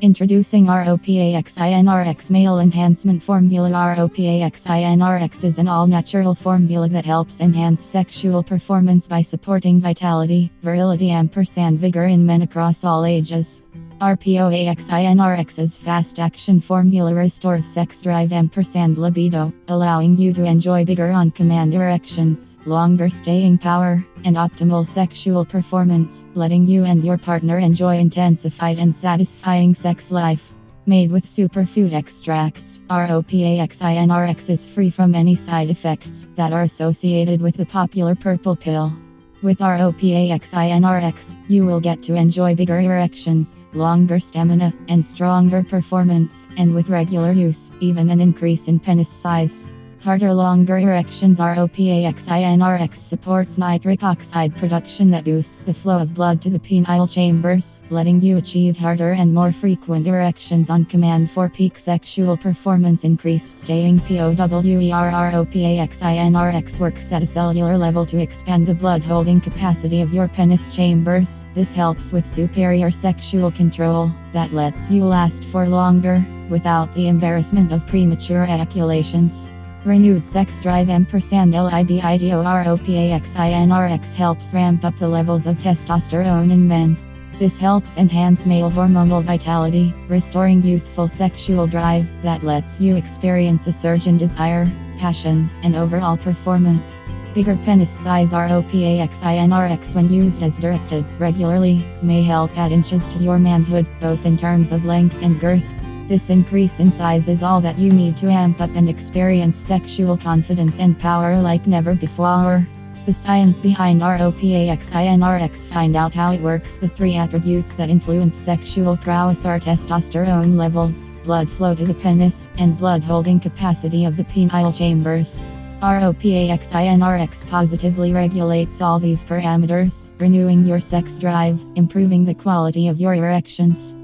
Introducing RpoaxinRx Male Enhancement Formula. RpoaxinRx is an all-natural formula that helps enhance sexual performance by supporting vitality, virility, and vigor in men across all ages. RpoaxinRx's fast-action formula restores sex drive and libido, allowing you to enjoy bigger on-command erections, longer staying power, and optimal sexual performance, letting you and your partner enjoy intensified and satisfying sex life. Made with superfood extracts, RpoaxinRx is free from any side effects that are associated with the popular purple pill. With RpoaxinRx, you will get to enjoy bigger erections, longer stamina, and stronger performance, and with regular use, even an increase in penis size. Harder, longer erections. RpoaxinRx supports nitric oxide production that boosts the flow of blood to the penile chambers, letting you achieve harder and more frequent erections on command for peak sexual performance. Increased staying power. RpoaxinRx works at a cellular level to expand the blood holding capacity of your penis chambers. This helps with superior sexual control that lets you last for longer, without the embarrassment of premature ejaculations. Renewed sex drive &libido. RpoaxinRx helps ramp up the levels of testosterone in men. This helps enhance male hormonal vitality, restoring youthful sexual drive that lets you experience a surge in desire, passion, and overall performance. Bigger penis size. RpoaxinRx, when used as directed regularly, may help add inches to your manhood, both in terms of length and girth. This increase in size is all that you need to amp up and experience sexual confidence and power like never before. The science behind RpoaxinRx. Find out how it works. The 3 attributes that influence sexual prowess are testosterone levels, blood flow to the penis, and blood holding capacity of the penile chambers. RpoaxinRx positively regulates all these parameters, renewing your sex drive, improving the quality of your erections,